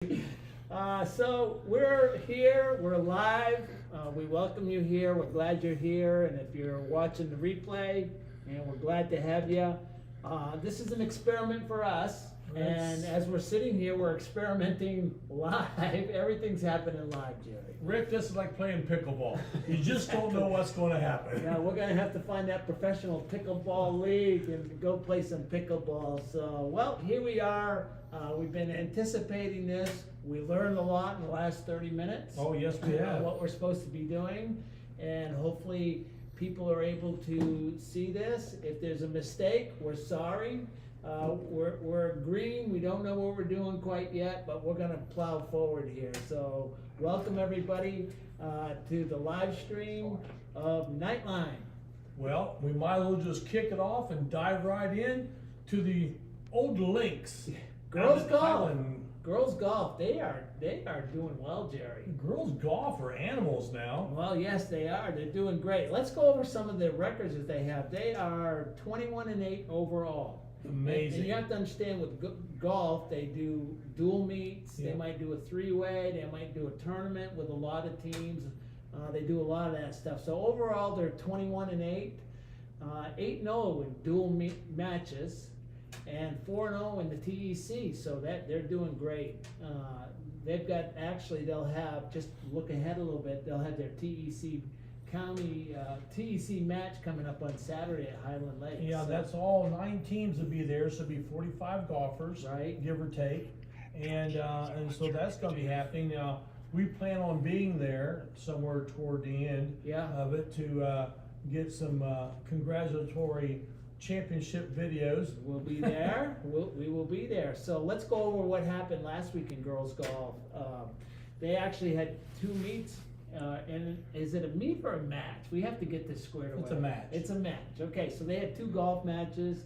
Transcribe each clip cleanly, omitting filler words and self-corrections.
So we're here, we're live, we welcome you here, we're glad you're here, and if you're watching the replay, and we're glad to have you. This is an experiment for us, and as we're sitting here, we're experimenting live. Everything's happening live, Jerry. Rick, this is like playing pickleball. You just don't know what's going to happen. Yeah, we're gonna have to find that professional pickleball league and go play some pickleball. So, well, here we are. We've been anticipating this. We learned a lot in the last 30 minutes. Oh, yes, we have. What we're supposed to be doing, and hopefully people are able to see this. If there's a mistake, we're sorry. We're green. We don't know what we're doing quite yet, but we're gonna plow forward here. So welcome everybody to the live stream of Knightline. Well, we might as well just kick it off and dive right in to the old links. Girls golf. Highland. Girls golf. They are doing well, Jerry. Girls golf are animals now. Well, yes, they are. They're doing great. Let's go over some of the records that they have. They are 21-8 overall. Amazing. And you have to understand with golf, they do dual meets. Yeah. They might do a three-way. They might do a tournament with a lot of teams. They do a lot of that stuff. So overall, they're 21-8, 8-0 in dual matches, and 4-0 in the TEC. So that they're doing great. They've got they'll have, just look ahead a little bit. They'll have their TEC County TEC match coming up on Saturday at Highland Lake. Yeah, so that's all 9 teams will be there, so it'll be 45 golfers, right, give or take, and so that's going to be happening. Now we plan on being there somewhere toward the end of it to get some congratulatory championship videos. We'll be there. We will be there. So let's go over what happened last week in girls golf. They actually had 2 meets. And is it a meet or a match? We have to get this squared away. It's a match. It's a match. Okay, so they had 2 golf matches.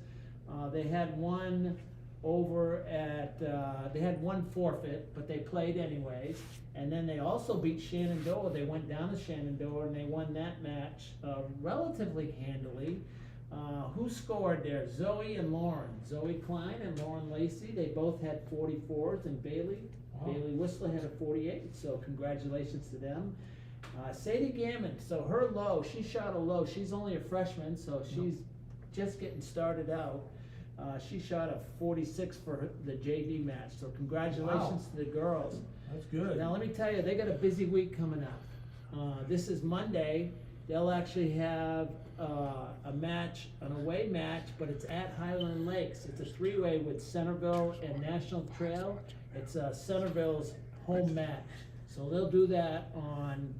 They had one over at, they had one forfeit, but they played anyways. And then they also beat Shenandoah. They went down to Shenandoah and they won that match relatively handily. Who scored there? Zoe and Lauren. Zoe Klein and Lauren Lacey. They both had 44s, and Bailey Whistler had a 48, so congratulations to them. Sadie Gammon, so her low, she shot a low. She's only a freshman, so she's just getting started out. She shot a 46 for the JV match, so congratulations to the girls. That's good. Now let me tell you, they got a busy week coming up. This is Monday. They'll actually have a match, an away match, but it's at Highland Lakes. It's a 3-way with Centerville and National Trail. It's Centerville's home match. So they'll do that on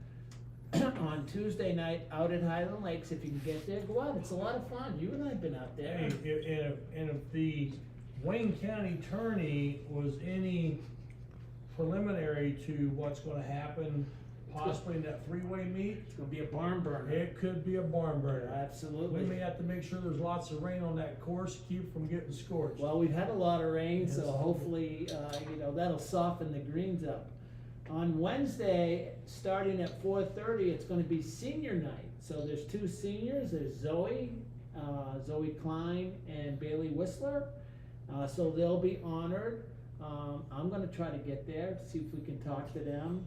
Tuesday night out at Highland Lakes. If you can get there, go out. It's a lot of fun. You and I have been out there. Hey, and if the Wayne County tourney was any preliminary to what's going to happen possibly in that 3-way meet, It's going to be a barn burner. it could be a barn burner. Absolutely. We may have to make sure there's lots of rain on that course to keep from getting scorched. Well, we've had a lot of rain, Yes. so hopefully, that'll soften the greens up. On Wednesday, starting at 4:30, it's going to be senior night. So there's 2 seniors. There's Zoe Klein and Bailey Whistler. So they'll be honored. I'm going to try to get there, see if we can talk to them.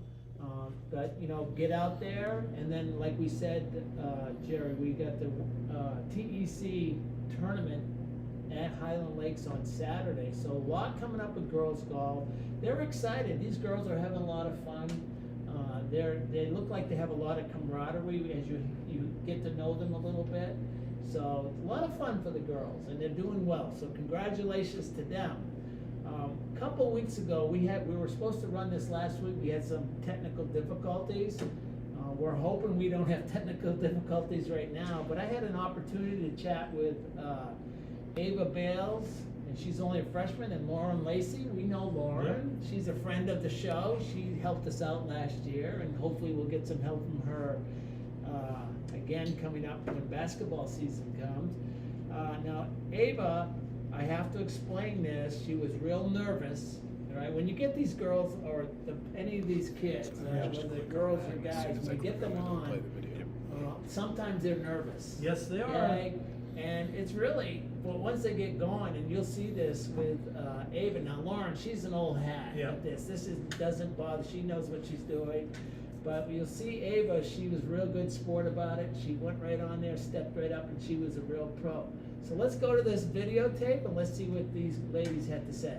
But get out there, and then like we said, Jerry, we got the TEC tournament at Highland Lakes on Saturday. So a lot coming up with girls golf. They're excited. These girls are having a lot of fun. They look like they have a lot of camaraderie as you get to know them a little bit. So a lot of fun for the girls, and they're doing well. So congratulations to them. A couple weeks ago, we were supposed to run this last week. We had some technical difficulties. We're hoping we don't have technical difficulties right now, but I had an opportunity to chat with Ava Bales, and she's only a freshman, and Lauren Lacey. We know Lauren. Yep. She's a friend of the show. She helped us out last year, and hopefully we'll get some help from her again coming up when basketball season comes. Now, Ava, I have to explain this. She was real nervous. Right? When you get these girls or any of these kids, whether they're girls or guys, when you get them on, sometimes they're nervous. Yes, they are. Okay? And it's really, well, once they get going, and you'll see this with Ava. Now, Lauren, she's an old hat at this. This doesn't bother. She knows what she's doing. But you'll see Ava, she was a real good sport about it. She went right on there, stepped right up, and she was a real pro. So let's go to this videotape, and let's see what these ladies had to say.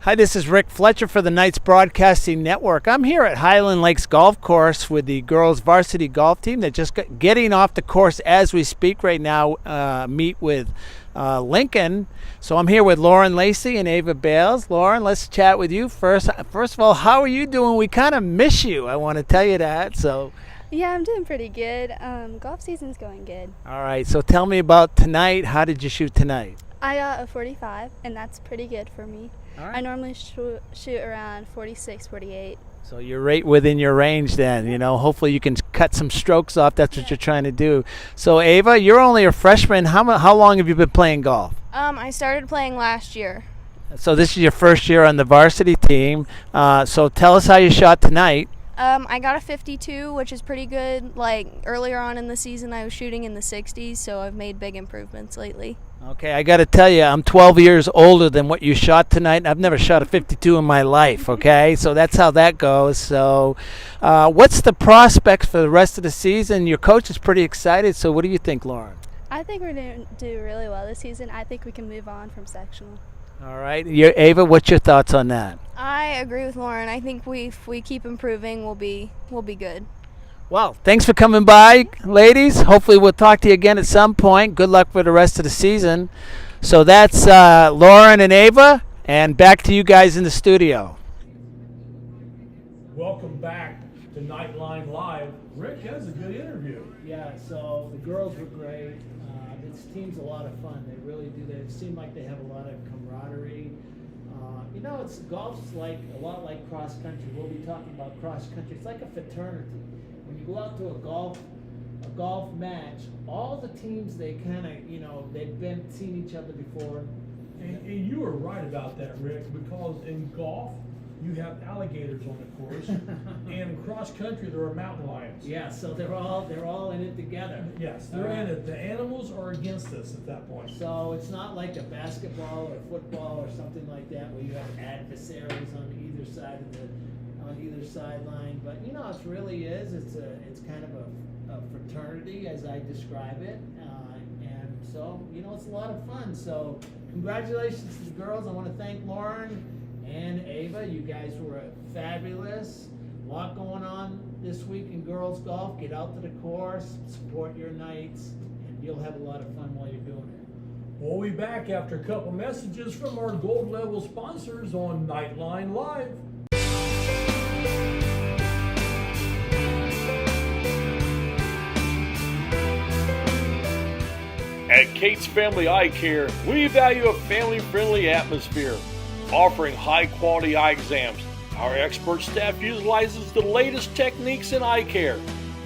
Hi, this is Rick Fletcher for the Knights Broadcasting Network. I'm here at Highland Lakes Golf Course with the girls varsity golf team. They're just getting off the course as we speak right now, meet with Lincoln. So I'm here with Lauren Lacey and Ava Bales. Lauren, let's chat with you first. First of all, how are you doing? We kind of miss you. I want to tell you that. So. Yeah, I'm doing pretty good. Golf season's going good. All right, so tell me about tonight. How did you shoot tonight? I got a 45, and that's pretty good for me. All right. I normally shoot around 46, 48. So you're right within your range then, you know. Hopefully you can cut some strokes off. That's what you're trying to do. So Ava, you're only a freshman. How long have you been playing golf? I started playing last year. So this is your first year on the varsity team. So tell us how you shot tonight. I got a 52, which is pretty good. Like earlier on in the season, I was shooting in the 60s, so I've made big improvements lately. Okay, I got to tell you, I'm 12 years older than what you shot tonight. I've never shot a 52 in my life, okay? So that's how that goes. So what's the prospects for the rest of the season? Your coach is pretty excited, so what do you think, Lauren? I think we're going to do really well this season. I think we can move on from sectional. All right. Ava, what's your thoughts on that? I agree with Lauren. I think if we keep improving, we'll be good. Well, thanks for coming by, ladies. Hopefully we'll talk to you again at some point. Good luck for the rest of the season. So that's Lauren and Ava, and back to you guys in the studio. Welcome back to Knightline Live. Rick, that was a good interview. Yeah, so the girls were great. This team's a lot of fun. They really do. They seem like they have a lot of camaraderie. You know, golf's like a lot like cross country. We'll be talking about cross country. It's like a fraternity. When you go out to a golf match, all the teams, they kind of, you know, they've seen each other before. And you were right about that, Rick, because in golf, you have alligators on the course, and in cross country there are mountain lions. Yeah, so they're all in it together. Yes, they're in it. The animals are against us at that point. So it's not like a basketball or football or something like that where you have adversaries on either side on either sideline. But you know, it really is. It's kind of a fraternity as I describe it, and so you know, it's a lot of fun. So congratulations to the girls. I want to thank Lauren and Ava. You guys were fabulous. A lot going on this week in girls golf. Get out to the course, support your Knights, and you'll have a lot of fun while you're doing it. We'll be back after a couple messages from our gold level sponsors on Knightline Live. At Kate's Family Eye Care, we value a family-friendly atmosphere, offering high-quality eye exams. Our expert staff utilizes the latest techniques in eye care.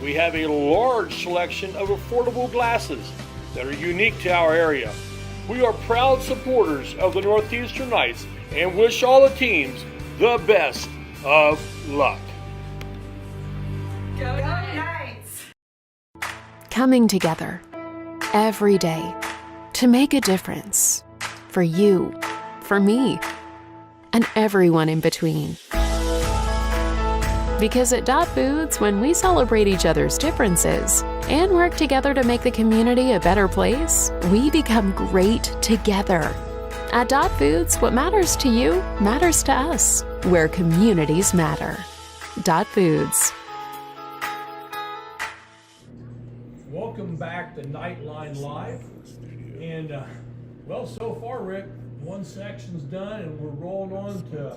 We have a large selection of affordable glasses that are unique to our area. We are proud supporters of the Northeastern Knights and wish all the teams the best of luck. Go Knights! Coming together every day to make a difference for you, for me, and everyone in between. Because at Dot Foods, when we celebrate each other's differences and work together to make the community a better place, we become great together. At Dot Foods, what matters to you matters to us, where communities matter. Dot Foods. Welcome back to Knightline Live. And, well, so far, Rick, one section's done, and we're rolling on to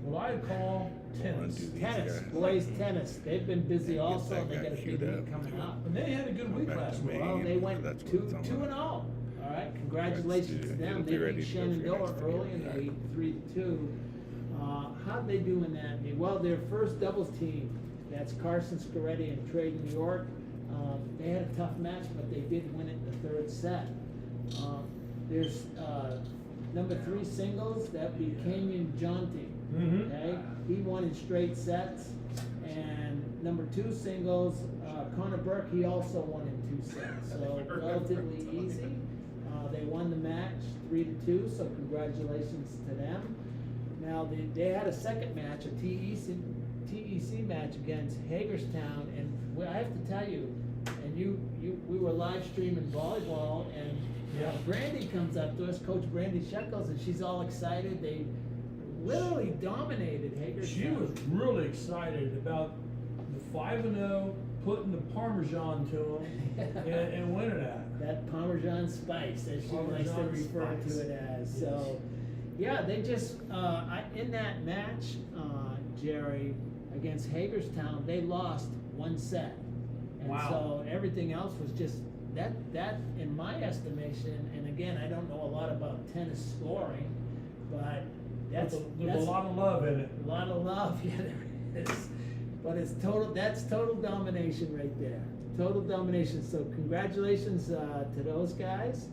what I call tennis. Boys tennis. They've been busy also. They got a big week coming up. And they had a good week last week. Well, they went 2-0. All right, congratulations to them. They beat Shenandoah early and they 3-2. How'd they do in that? Well, their first doubles team, that's Carson Scoretti and Trade New York. They had a tough match, but they did win it in the third set. There's number 3 singles, that'd be Kenyon Jonty. Okay, he won in straight sets. And number 2 singles, Connor Burke, he also won in 2 sets, so relatively easy. They won the match 3-2, so congratulations to them. Now, they had a second match, a TEC match against Hagerstown, and I have to tell you, and we were live streaming volleyball, and Brandy comes up to us, Coach Brandy Shekels, and she's all excited. They literally dominated Hagerstown. She was really excited about the 5-0, putting the Parmesan to them and winning that. That Parmesan spice, as she likes to refer to it as. So, yeah, they just, in that match, Jerry, against Hagerstown, they lost 1 set. And so everything else was just, that in my estimation, and again, I don't know a lot about tennis scoring, but that's a lot of love in it. A lot of love, yeah, there is. But that's total domination right there. Total domination. So congratulations to those guys.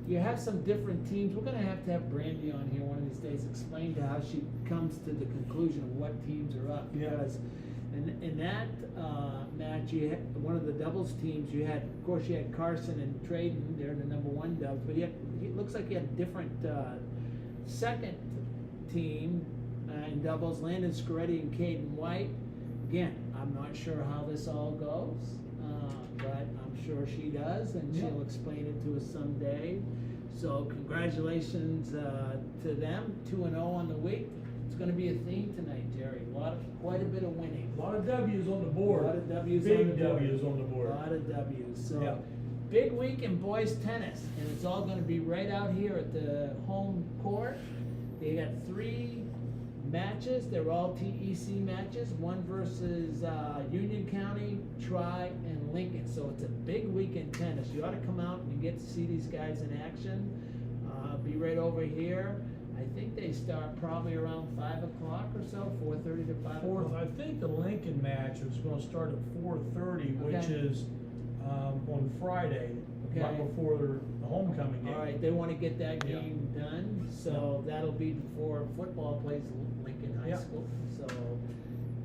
You have some different teams. We're going to have Brandy on here one of these days, explain to how she comes to the conclusion of what teams are up. Because in that match, you had one of the doubles teams. You had Carson and Traden. They're the #1 dubs. But it looks like you had a different second team in doubles. Landon Scoretti and Caden White. Again, I'm not sure how this all goes, but I'm sure she does, and she'll explain it to us someday. So congratulations to them. 2-0 on the week. It's going to be a theme tonight, Jerry. Quite a bit of winning. A lot of W's on the board. A lot of W's Big on the board. W's on the board. A lot of W's. So big week in boys tennis, and it's all going to be right out here at the home court. They got 3 matches. They're all TEC matches. One versus Union County, Tri, and Lincoln. So it's a big week in tennis. You ought to come out and get to see these guys in action. Be right over here. I think they start probably around 5 o'clock or so, 4:30 to 5 o'clock. I think the Lincoln match is going to start at 4:30, which is on Friday, right before the homecoming game. All right, they want to get that game done, so that'll be before football plays Lincoln High School. So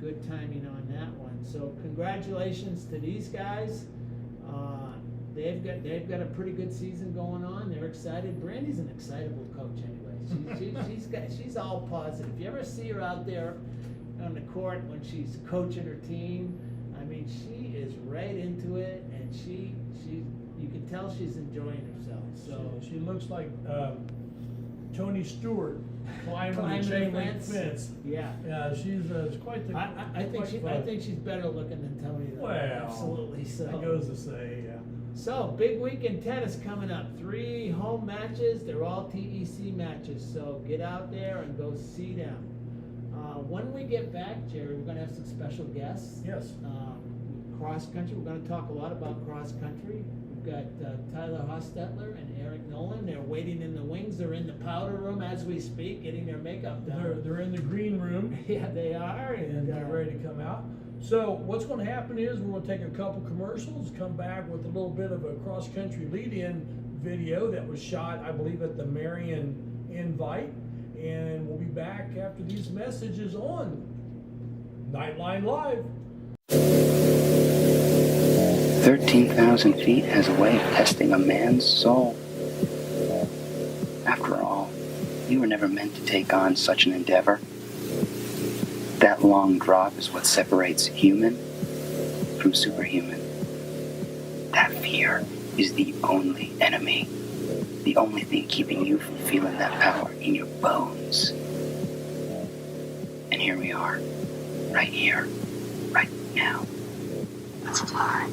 good timing on that one. So congratulations to these guys. They've got a pretty good season going on. They're excited. Brandy's an excitable coach anyway. She's all positive. If you ever see her out there on the court when she's coaching her team, I mean, she is right into it, and you can tell she's enjoying herself. So she looks like Tony Stewart climbing the chain link fence. Yeah. She's quite the. I think she's better looking than Tony, though. Well, absolutely. So that goes to say, So big week in tennis coming up. 3 home matches. They're all TEC matches. So get out there and go see them. When we get back, Jerry, we're going to have some special guests. Yes. Cross country. We're going to talk a lot about cross country. We've got Tyler Hostetler and Eric Nolan. They're waiting in the wings. They're in the powder room as we speak, getting their makeup done. They're in the green room. Yeah, they are. And they're ready to come out. So what's going to happen is we're going to take a couple commercials, come back with a little bit of a cross country lead-in video that was shot, I believe, at the Marion Invite. And we'll be back after these messages on Knightline Live. 13,000 feet has a way of testing a man's soul. After all, you were never meant to take on such an endeavor. That long drop is what separates human from superhuman. That fear is the only enemy, the only thing keeping you from feeling that power in your bones. And here we are, right here, right now. Let's fly.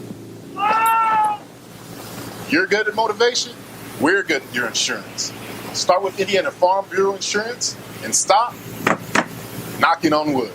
You're good at motivation, we're good at your insurance. Start with Indiana Farm Bureau Insurance and stop knocking on wood.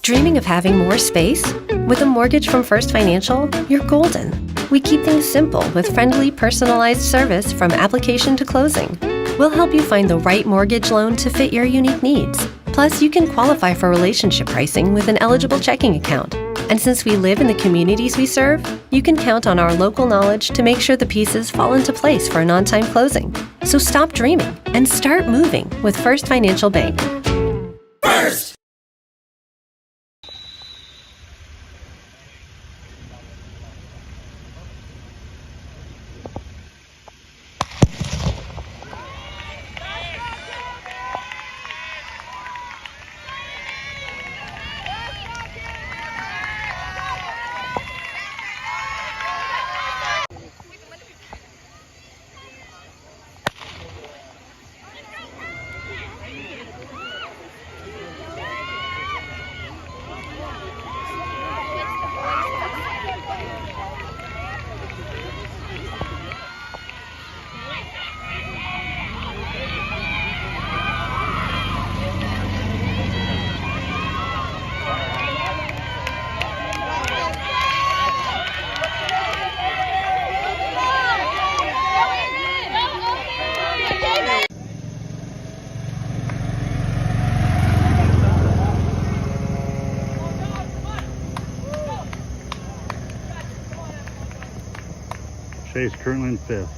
Dreaming of having more space? With a mortgage from First Financial, you're golden. We keep things simple with friendly, personalized service from application to closing. We'll help you find the right mortgage loan to fit your unique needs. Plus, you can qualify for relationship pricing with an eligible checking account. And since we live in the communities we serve, you can count on our local knowledge to make sure the pieces fall into place for an on-time closing. So stop dreaming and start moving with First Financial Bank. First! Chase currently in 5th.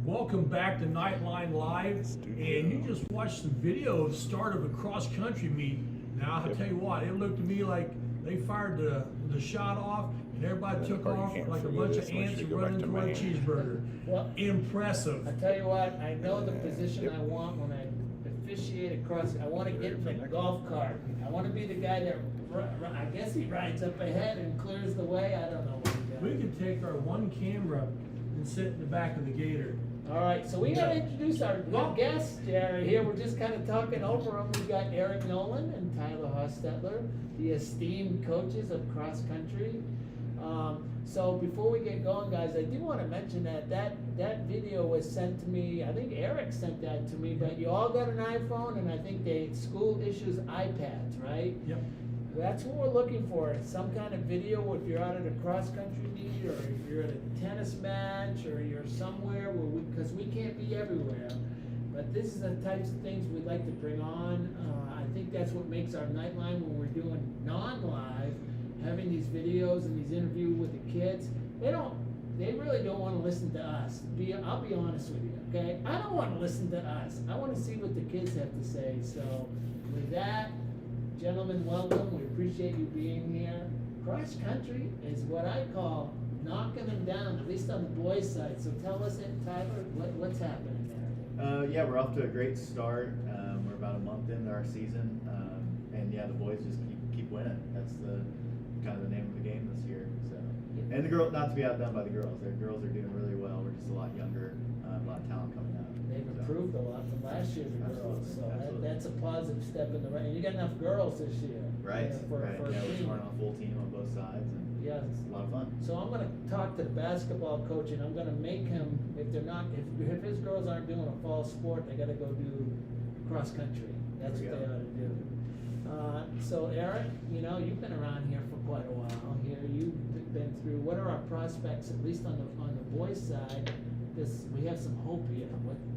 Welcome back to Knightline Live, and you just watched the video of start of a cross-country meet. Now, I'll tell you what, it looked to me like they fired the shot off, and everybody took off like a bunch of ants running toward a cheeseburger. Well, impressive. I tell you what, I know the position I want when I officiate across. I want to get in the golf cart. I want to be the guy that, I guess he rides up ahead and clears the way. I don't know what he does. We could take our one camera and sit in the back of the Gator. All right, so we got to introduce our good guests, Jerry. Here we're just kind of talking over them. We got Eric Nolan and Tyler Hostetler, the esteemed coaches of cross country. So before we get going, guys, I do want to mention that video was sent to me. I think Eric sent that to me, but you all got an iPhone, and I think school issues iPads, right? Yep. That's what we're looking for, some kind of video if you're out at a cross-country meet, or if you're at a tennis match, or you're somewhere where because we can't be everywhere. But this is the types of things we'd like to bring on. I think that's what makes our Knightline when we're doing non-live, having these videos and these interviews with the kids. They really don't want to listen to us. I'll be honest with you, okay? I don't want to listen to us. I want to see what the kids have to say. So with that, gentlemen, welcome. We appreciate you being here. Cross country is what I call knocking them down, at least on the boys' side. So tell us, Tyler, what's happening there? Yeah, we're off to a great start. We're about a month into our season, and yeah, the boys just keep winning. That's the kind of the name of the game this year. So, and the girl, not to be outdone by the girls. The girls are doing really well. We're just a lot younger, a lot of talent coming out. They've improved a lot from last year, the girls. So that's a positive step in the right. And you got enough girls this year, right? For yeah, we're scoring on a full team on both sides, and yeah, it's a lot of fun. So I'm going to talk to the basketball coach, and I'm going to make him, if his girls aren't doing a fall sport, they got to go do cross country. That's what they ought to do. So Eric, you've been around here for quite a while. Here you've been through. What are our prospects, at least on the boys' side? We have some hope here.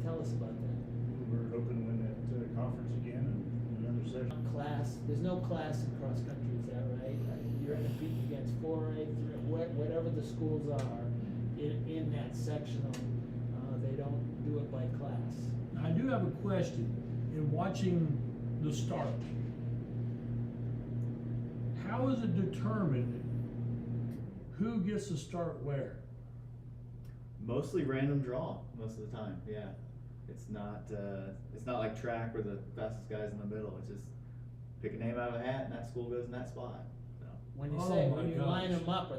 Tell us about that. We're hoping to win that conference again in another session. There's no class in cross country, is that right? You're going to compete against 4A, 3, whatever the schools are in that sectional. They don't do it by class. Now, I do have a question. In watching the start, how is it determined who gets to start where? Mostly random draw most of the time. Yeah, it's not like track where the fastest guy's in the middle. It's just pick a name out of a hat and that school goes in that spot. So. When you line them up,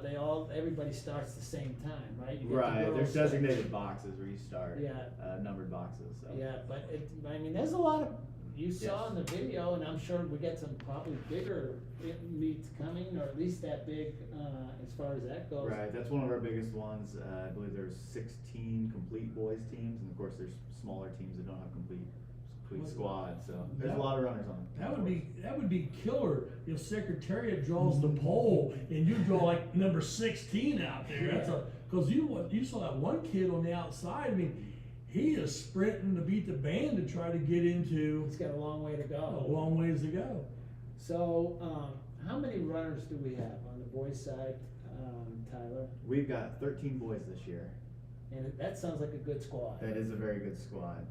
everybody starts the same time, right? Right. There's designated boxes where you start. Yeah. Numbered boxes. So. Yeah, but there's a lot of. You saw in the video, and I'm sure we get some probably bigger meets coming, or at least that big as far as that goes. Right, that's one of our biggest ones. I believe there's 16 complete boys teams, and of course there's smaller teams that don't have complete squads. So there's a lot of runners on it. That would be killer if Secretariat draws the poll and you draw like number 16 out there. That's because you saw that one kid on the outside. I mean, he is sprinting to beat the band to try to get into. He's got a long way to go. A long ways to go. So, how many runners do we have on the boys' side, Tyler? We've got 13 boys this year. And that sounds like a good squad. That is a very good squad.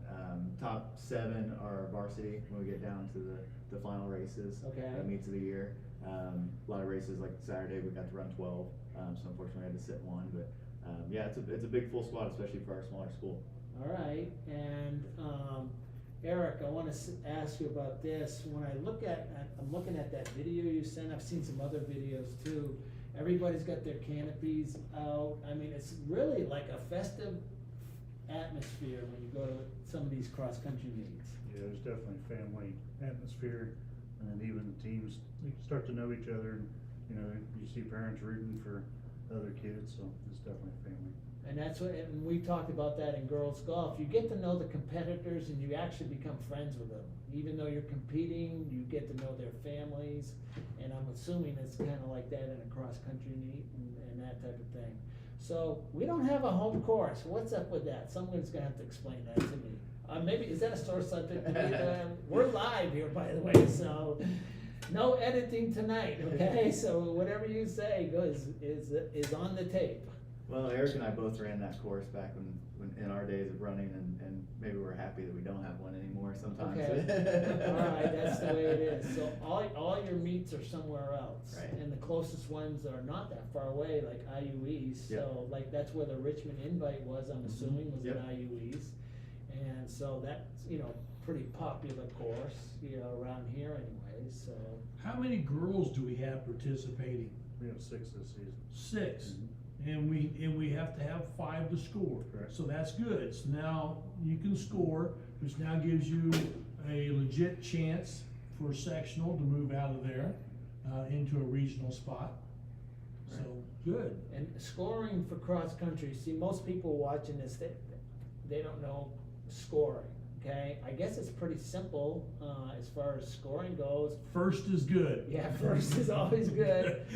Top 7 are varsity when we get down to the final races. Okay. Meets of the year. A lot of races like Saturday we got to run 12. So unfortunately I had to sit one, but yeah, it's a big full squad, especially for our smaller school. All right, and Eric, I want to ask you about this. When I'm looking at that video you sent. I've seen some other videos too. Everybody's got their canopies out. I mean, it's really like a festive atmosphere when you go to some of these cross-country meets. Yeah, there's definitely family atmosphere, and then even the teams, they start to know each other, and, you know, you see parents rooting for other kids, so it's definitely family. And that's what, and we talked about that in girls golf. You get to know the competitors and you actually become friends with them. Even though you're competing, you get to know their families. And I'm assuming it's kind of like that in a cross-country meet and that type of thing. So we don't have a home course. What's up with that? Someone's gonna have to explain that to me. Maybe, is that a sore subject to me? We're live here, by the way, so no editing tonight, okay? So whatever you say is on the tape. Well, Eric and I both ran that course back when in our days of running, and maybe we're happy that we don't have one anymore sometimes. Okay. All right, that's the way it is. So all your meets are somewhere else. Right. And the closest ones are not that far away, like IUEs. Yep. So like that's where the Richmond invite was, I'm assuming, was Yep. at IUEs. And so that's, you know, pretty popular course, you know, around here anyways, so. How many girls do we have participating? We have 6 this season. 6. Mhm. And we have to have 5 to score. Correct. So that's good. So now you can score, which now gives you a legit chance for sectional to move out of there into a regional spot. So good. And scoring for cross country, see, most people watching this, they don't know scoring, okay? I guess it's pretty simple as far as scoring goes. First is good. Yeah, first is always good.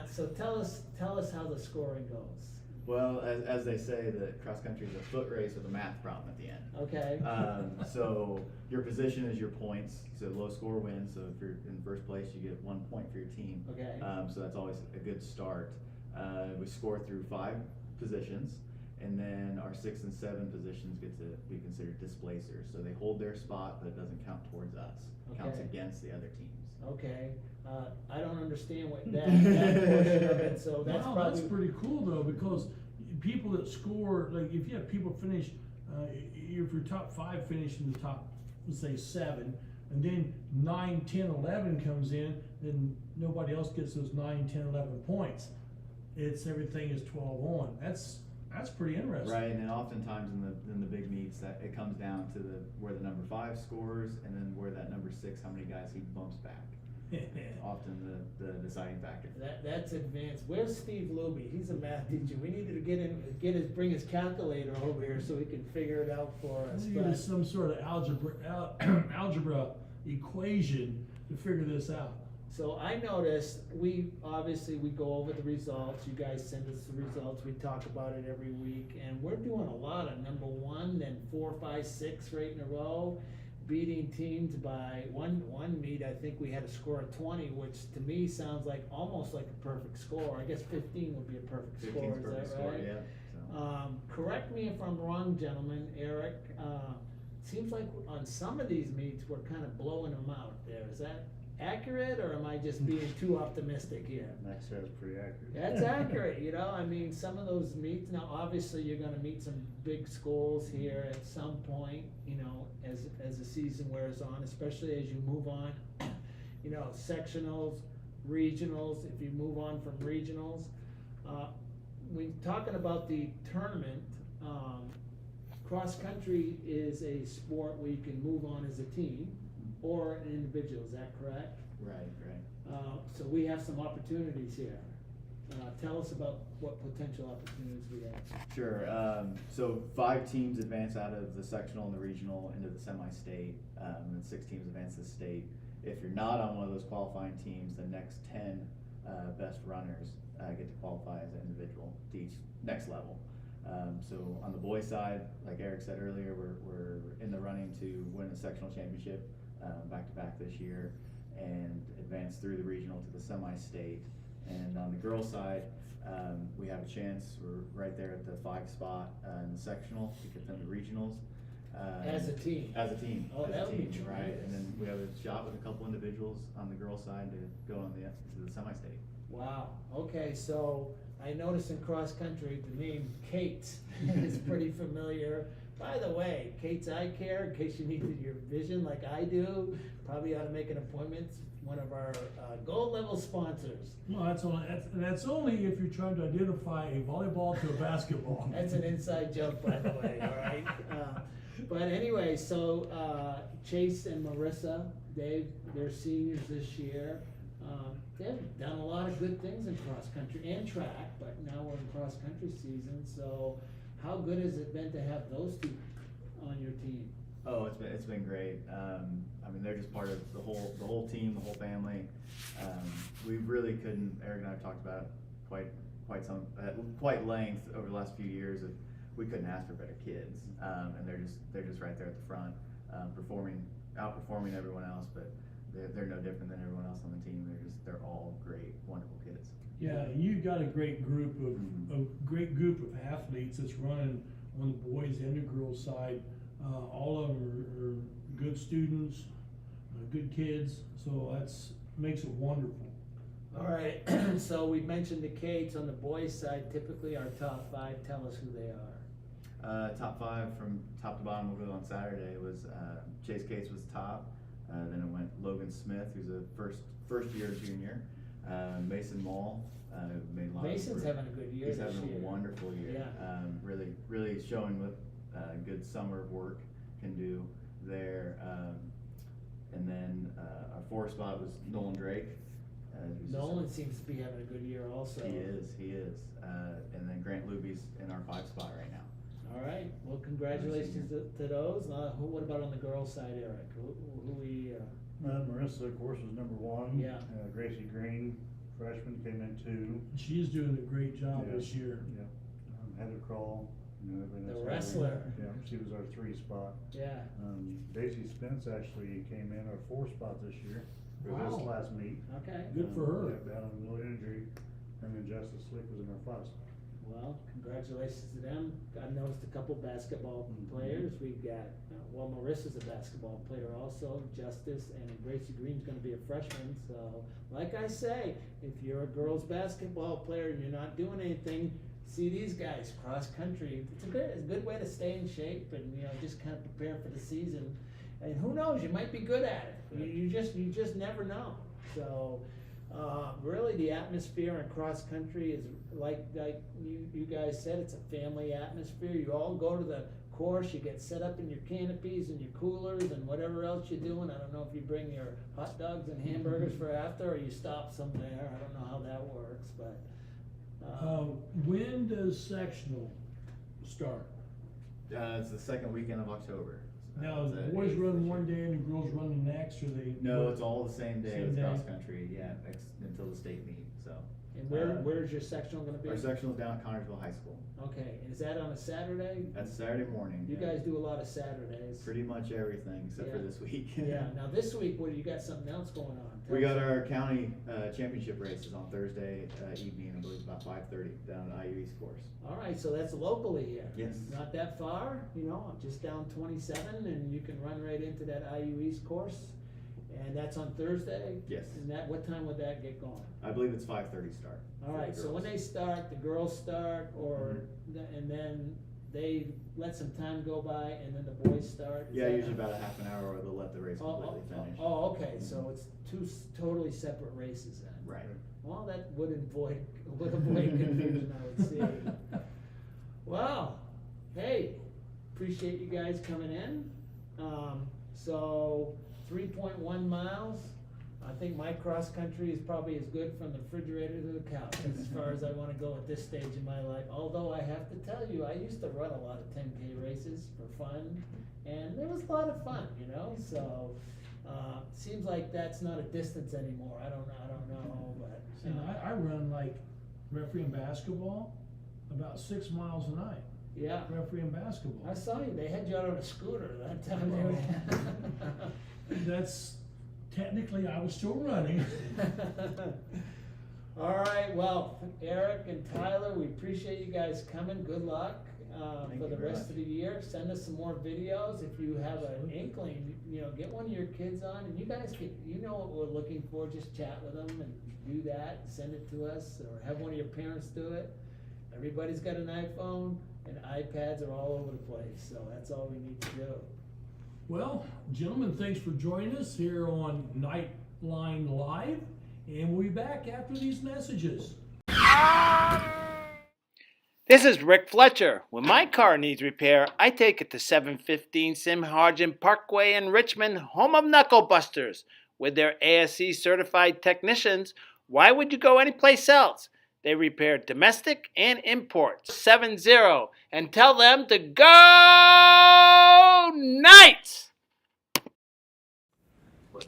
So tell us how the scoring goes. Well, as they say, the cross country is a foot race with a math problem at the end. Okay. So your position is your points. So low score wins. So if you're in first place, you get 1 point for your team. Okay. So that's always a good start. We score through 5 positions, and then our 6 and 7 positions get to be considered displacers. So they hold their spot, but it doesn't count towards us. It counts Okay. against the other teams. Okay. I don't understand what that portion of it, so that's Wow, probably. that's pretty cool though, because people that score, like if you have people finish, if your top 5 finish in the top, let's say 7, and then 9, 10, 11 comes in, then nobody else gets those 9, 10, 11 points. It's everything is 12 on. That's pretty interesting. Right, and then oftentimes in the big meets, that it comes down to where the number 5 scores, and then where that number 6, how many guys he bumps back. Often the deciding factor. That's advanced. Where's Steve Luby? He's a math teacher. We needed to bring his calculator over here so he can figure it out for us. Maybe some sort of algebra equation to figure this out. So I noticed we go over the results. You guys send us the results. We talk about it every week, and we're doing a lot of number 1, then 4, 5, 6 right in a row, beating teams by one meet. I think we had a score of 20, which to me sounds like almost like a perfect score. I guess 15 would be a perfect score. 15's Is perfect that score, right? yeah. So. Correct me if I'm wrong, gentlemen. Eric, seems like on some of these meets we're kind of blowing them out there. Is that accurate, or am I just being too optimistic here? Next year is pretty accurate. That's accurate, you know, I mean, some of those meets, now obviously you're gonna meet some big schools here at some point, you know, as the season wears on, especially as you move on, you know, sectionals, regionals, if you move on from regionals. When talking about the tournament, cross country is a sport where you can move on as a team or an individual, is that correct? Right. So we have some opportunities here. Tell us about what potential opportunities we have. Sure. So 5 teams advance out of the sectional and the regional into the semi-state, and 6 teams advance to the state. If you're not on one of those qualifying teams, the next 10 best runners get to qualify as an individual to each next level. So on the boys' side, like Eric said earlier, we're in the running to win a sectional championship back-to-back this year and advance through the regional to the semi-state. And on the girls' side, we have a chance. We're right there at the 5 spot in the sectional to get them to regionals. As a team? As a team. Oh, as that a would be team, right? tremendous. And then we have a shot with a couple individuals on the girls' side to go on to the semi-state. Wow, okay, so I noticed in cross country, the name Kate is pretty familiar. By the way, Kate's Eye Care, in case you need your vision like I do, probably ought to make an appointment. One of our gold level sponsors. Well, that's only if you're trying to identify a volleyball to a basketball. That's an inside joke, by the way, all right? But anyway, so Chase and Marissa, they're seniors this year. They've done a lot of good things in cross country and track, but now we're in cross country season. So how good has it been to have those two on your team? Oh, it's been great. I mean, they're just part of the whole team, the whole family. We really couldn't. Eric and I have talked about it quite length over the last few years. We couldn't ask for better kids, and they're just right there at the front, outperforming everyone else. But they're no different than everyone else on the team. They're all great, wonderful kids. Yeah, you've got a great group of athletes that's running on the boys and the girls side. All of them are good students, good kids, so makes it wonderful. All right, so we mentioned the Cates on the boys side. Typically our top 5, tell us who they are. Top 5 from top to bottom, we'll go on Saturday, was Chase Cates was top. Then it went Logan Smith, who's a first year junior. Mason Mall, made a lot Mason's having a good year He's this having year. a wonderful year. Yeah. Really showing what good summer of work can do there. And then our 4th spot was Nolan Drake. Nolan seems to be having a good year also. He is. And then Grant Luby's in our 5th spot right now. All right. Well, congratulations to those. What about on the girls' side, Eric? Who we? Marissa, of course, was number 1. Yeah. Gracie Green, freshman, came in 2. She's doing a great job this year. Yeah. Heather Crawl. The wrestler. Yeah, she was our 3 spot. Yeah. Daisy Spence actually came in our 4 spot this year for Wow. this last meet. Okay. Good for her. Yeah, down on a little injury, and then Justice Slick was in our 5 spot. Well, congratulations to them. I've noticed a couple basketball players. We've got, Marissa's a basketball player also, Justice, and Gracie Green's gonna be a freshman. So, like I say, if you're a girls basketball player and you're not doing anything, see these guys cross country. It's a good way to stay in shape and, just kind of prepare for the season. And who knows, you might be good at it. You just never know. So, really the atmosphere in cross country is like you guys said, it's a family atmosphere. You all go to the course, you get set up in your canopies and your coolers and whatever else you're doing. I don't know if you bring your hot dogs and hamburgers for after or you stop somewhere. I don't know how that works, but. When does sectional start? It's the 2nd weekend of October. Now, the boys run one day and the girls run the next, or they? No, it's all the same day Same as day? cross country, until the state meet, so. And where's your sectional gonna be? Our sectional's down at Connersville High School. Okay, and is that on a Saturday? That's Saturday morning. You guys do a lot of Saturdays. Pretty much everything except for this week. Yeah, now this week, you got something else going on? We got our county championship races on Thursday evening, I believe about 5:30 down at IU East Course. All right, so that's locally here. Yes. Not that far, just down 27 and you can run right into that IU East Course. And that's on Thursday? Yes. And what time would that get going? I believe it's 5:30 start. All right, so when they start, the girls start, and then they let some time go by, and then the boys start? Yeah, usually about a half an hour, or they'll let the race completely finish. Oh, okay, so it's 2 totally separate races then? Right. Well, that would avoid confusion, I would see. Well, hey, appreciate you guys coming in. So 3.1 miles. I think my cross country is probably as good from the refrigerator to the couch as far as I want to go at this stage in my life. Although I have to tell you, I used to run a lot of 10K races for fun, and it was a lot of fun, So seems like that's not a distance anymore. I don't know, but I run like refereeing basketball, about 6 miles a night. Yeah. Refereeing basketball. I saw you. They had you out on a scooter that time. That's technically I was still running. All right. Well, Eric and Tyler, we appreciate you guys coming. Good luck for the rest of the year. Send us some more videos if you have an inkling. Get one of your kids on, and you guys can. You know what we're looking for. Just chat with them and do that. Send it to us, or have one of your parents do it. Everybody's got an iPhone, and iPads are all over the place. So that's all we need to do. Well, gentlemen, thanks for joining us here on Knightline Live, and we'll be back after these messages. This is Rick Fletcher. When my car needs repair, I take it to 715 Simharjan Parkway in Richmond, home of Knuckle Busters. With their ASE certified technicians, why would you go anyplace else? They repair domestic and imports. 70 and tell them to go Knights!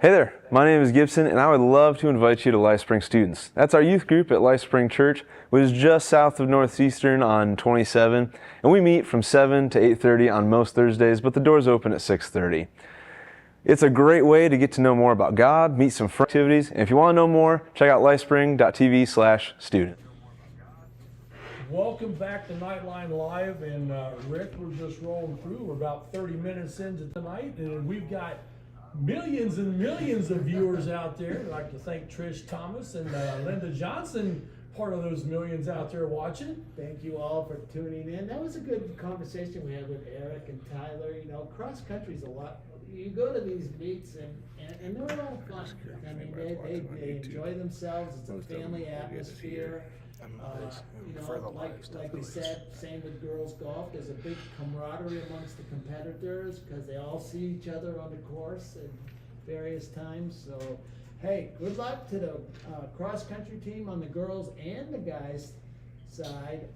Hey there, my name is Gibson and I would love to invite you to LifeSpring Students. That's our youth group at LifeSpring Church, which is just south of Northeastern on 27, and we meet from 7 to 8:30 on most Thursdays, but the doors open at 6:30. It's a great way to get to know more about God, meet some fun activities, and if you want to know more, check out lifespring.tv/student. Welcome back to Knightline Live, and Rick, we're just rolling through. We're about 30 minutes into tonight, and we've got millions and millions of viewers out there. I'd like to thank Trish Thomas and Linda Johnson, part of those millions out there watching. Thank you all for tuning in. That was a good conversation we had with Eric and Tyler. You know, cross country's a lot. You go to these meets and they're a lot of fun. I mean, they enjoy themselves. It's a family atmosphere. You know, like we said, same with girls golf. There's a big camaraderie amongst the competitors because they all see each other on the course at various times. So, hey, good luck to the cross country team on the girls and the guys side.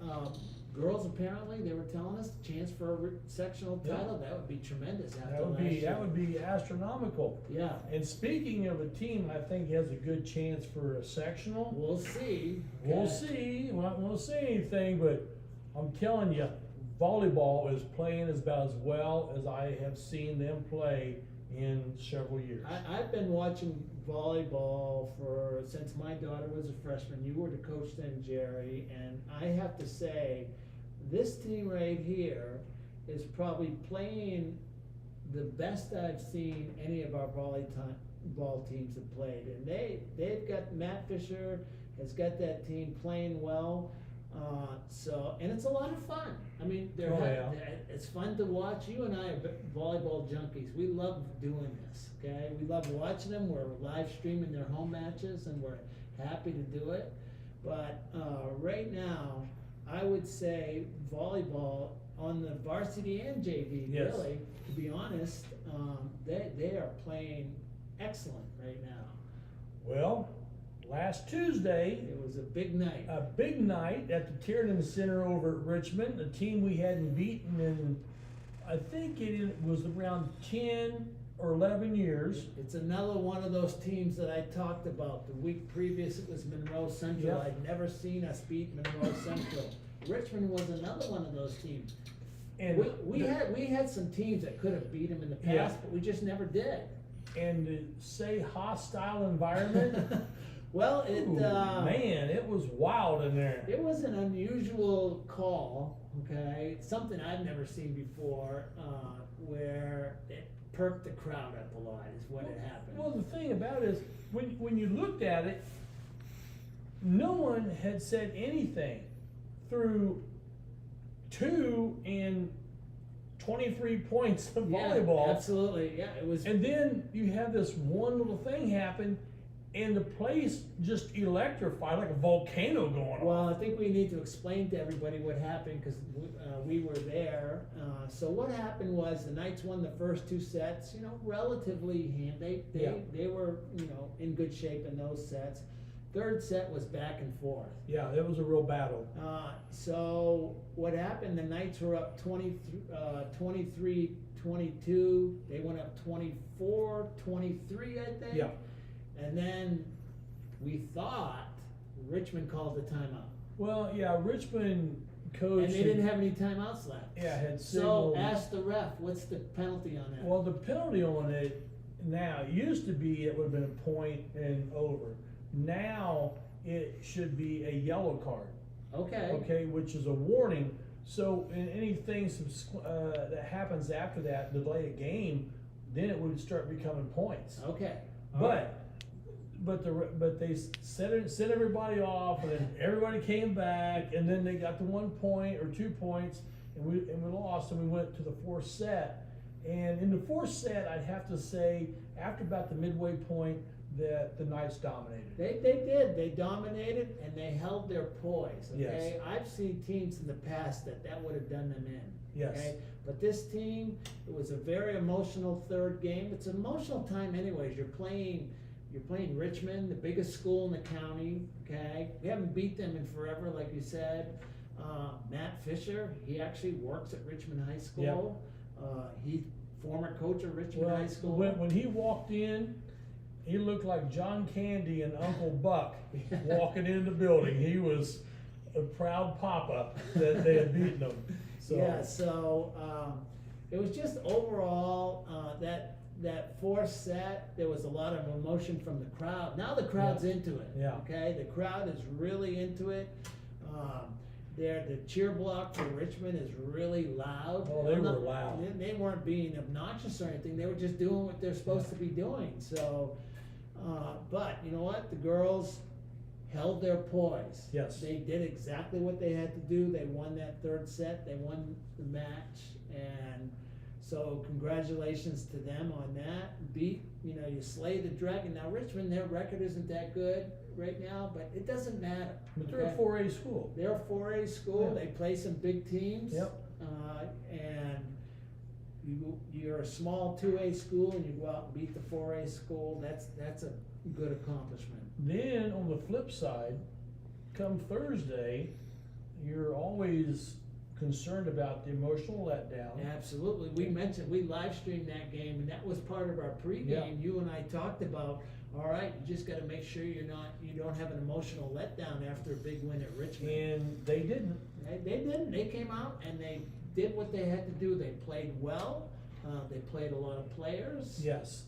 Girls, apparently, they were telling us, chance for a sectional title. That would be tremendous after last year. That would be astronomical. Yeah. And speaking of a team, I think has a good chance for a sectional. We'll see. We'll see. We're not going to say anything, but I'm telling you, volleyball is playing about as well as I have seen them play in several years. I've been watching volleyball since my daughter was a freshman. You were the coach then, Jerry, and I have to say, this team right here is probably playing the best I've seen any of our volleyball teams have played. And they've got Matt Fisher has got that team playing well. And it's a lot of fun. I mean, it's fun to watch. You and I are volleyball junkies. We love doing this, okay? We love watching them. We're live streaming their home matches, and we're happy to do it. But right now, I would say volleyball on the varsity and JV, really, to be honest, they are playing excellent right now. Well, last Tuesday, it was a big night. A big night at the Tiernan Center over at Richmond, a team we hadn't beaten in, I think it was around 10 or 11 years. It's another one of those teams that I talked about. The week previous, it was Monroe Central. Yep. I'd never seen us beat Monroe Central. Richmond was another one of those teams. And we had some teams that could have beat them in the past, but we just never did. And to say hostile environment. Well, man, it was wild in there. It was an unusual call, okay? Something I've never seen before, where it perked the crowd up a lot is what had happened. Well, the thing about it is, when you looked at it, no one had said anything through 2 and 23 points of volleyball. Absolutely, yeah. It was. And then you have this one little thing happen, and the place just electrified like a volcano going on. Well, I think we need to explain to everybody what happened because we were there. So what happened was the Knights won the first 2 sets, you know, relatively they were, you know, in good shape in those sets. Third set was back and forth. Yeah, it was a real battle. So what happened, the Knights were up 23-22. They went up 24-23, I think. Yeah. And then we thought Richmond called the timeout. Well, yeah, Richmond coach. And they didn't have any timeouts left. Yeah, had so ask the ref, what's the penalty on that? Well, the penalty on it now used to be it would have been a point and over. Now it should be a yellow card. Okay. Okay, which is a warning. So in anything that happens after that, delay a game, then it would start becoming points. Okay. But they set everybody off, and then everybody came back, and then they got to 1 point or 2 points, and we lost, and we went to the 4th set. And in the 4th set, I'd have to say, after about the midway point, that the Knights dominated. They did. They dominated and they held their poise. Okay, Yes. I've seen teams in the past that would have done them in. Yes. Okay, but this team, it was a very emotional third game. It's an emotional time, anyways. You're playing Richmond, the biggest school in the county. Okay, we haven't beat them in forever, like you said. Matt Fisher, he actually works at Richmond High School. He's former coach of Richmond High School. When he walked in, he looked like John Candy and Uncle Buck walking in the building. He was a proud papa that they had beaten them. So. Yeah, so it was just overall that fourth set, there was a lot of emotion from the crowd. Now the crowd's into it. Yeah. Okay, the crowd is really into it. The cheer block for Richmond is really loud. Oh, they were loud. They weren't being obnoxious or anything. They were just doing what they're supposed to be doing. So, but you know what? The girls held their poise. Yes. They did exactly what they had to do. They won that third set. They won the match, and so congratulations to them on that. You slay the dragon. Now Richmond, their record isn't that good right now, but it doesn't matter. But they're a 4A school. They're a 4A school. Yeah. They play some big teams. Yep. And you're a small 2A school and you go out and beat the 4A school. That's a good accomplishment. Then on the flip side, come Thursday, you're always concerned about the emotional letdown. Absolutely. We live streamed that game, and that was part of our pregame. Yeah. You and I talked about, all right, you just got to make sure you don't have an emotional letdown after a big win at Richmond. And they didn't. They didn't. They came out and they did what they had to do. They played well. They played a lot of players. Yes.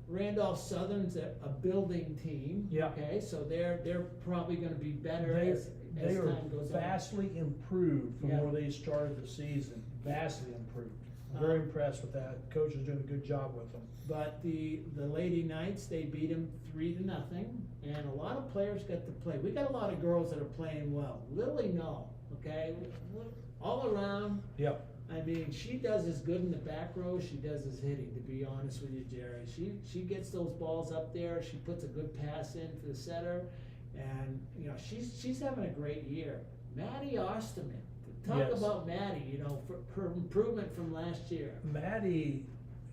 Randolph Southern's a building team. Yeah. Okay, so they're probably going to be better as They are time goes on. vastly improved from Yeah. where they started the season. Vastly improved. Very impressed with that. Coach is doing a good job with them. But the Lady Knights, they beat them 3-0, and a lot of players got to play. We got a lot of girls that are playing well. Lily, no, okay, all around. Yep. I mean, she does as good in the back row as she does as hitting, to be honest with you, Jerry. She gets those balls up there. She puts a good pass in for the setter, and she's having a great year. Maddie Osterman, talk Yes. about Maddie. For her improvement from last year. Maddie,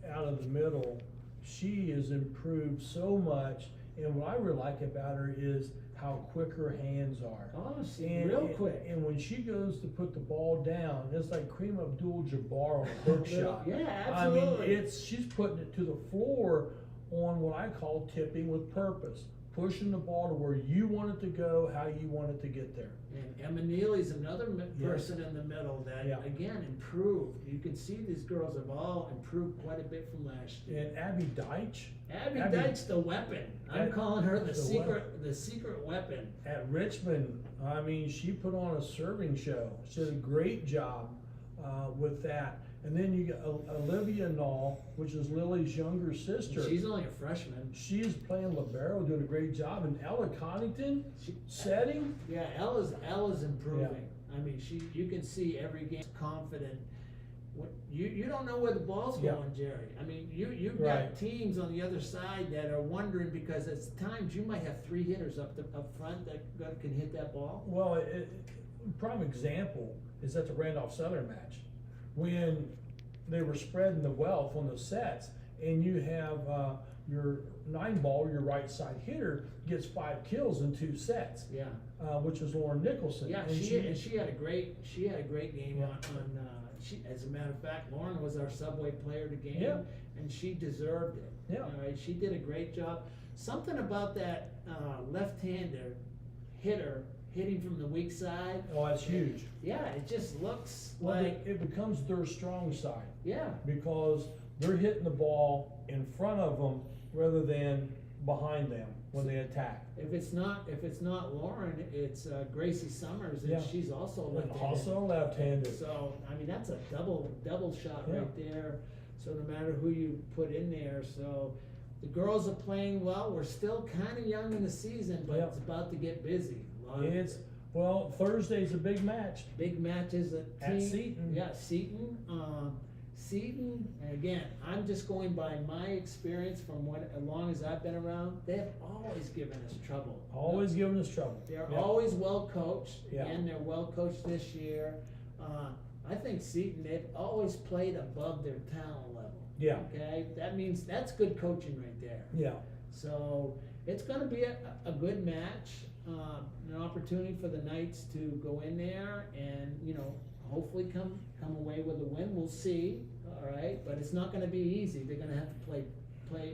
out of the middle, she has improved so much, and what I really like about her is how quick her hands are. Oh, she's real quick. And when she goes to put the ball down, it's like Kareem Abdul-Jabbar on a hook shot. Yeah, I mean, absolutely. she's putting it to the floor on what I call tipping with purpose. Pushing the ball to where you want it to go, how you want it to get there. And Emma Neely's another person in the middle that, again, improved. You can see these girls have all improved quite a bit from last year. And Abby Deitch. Abby Deitch, the weapon. I'm calling her the secret weapon. At Richmond, I mean, she put on a serving show. She did a great job with that. And then you got Olivia Nall, which is Lily's younger sister. She's only a freshman. She's playing libero, doing a great job. And Ella Connington, setting. Yeah, Ella's improving. Yeah. I mean, you can see every game confident. You don't know where the ball's going, Jerry. I mean, you've got teams on the other side that are wondering because at times you might have 3 hitters up front that can hit that ball. Well, prime example is at the Randolph Southern match when they were spreading the wealth on the sets, and you have your 9-ball, your right side hitter gets 5 kills in 2 sets. Yeah. Which is Lauren Nicholson. Yeah, and she had a great game on. As a matter of fact, Lauren was our Subway player of the game, and she deserved it. Yeah. All right, she did a great job. Something about that left-hander hitter hitting from the weak side. Oh, that's huge. Yeah, it just looks like it becomes their strong side. Yeah. Because they're hitting the ball in front of them rather than behind them when they attack. If it's not Lauren, it's Gracie Summers, and she's also left-handed. So I mean, that's a double shot right there. So no matter who you put in there, so the girls are playing well. We're still kind of young in the season, but it's about to get busy. Thursday's a big match. Big matches at Seton. Yeah, Seton. Seton, and again, I'm just going by my experience from as long as I've been around, they have always given us trouble. Always giving us trouble. They're Yeah. always well coached, Yeah. and they're well coached this year. I think Seton, they've always played above their talent level. Yeah. Okay, that means that's good coaching right there. Yeah. So it's going to be a good match, an opportunity for the Knights to go in there and, you know, hopefully come away with a win. We'll see. All right, but it's not going to be easy. They're going to have to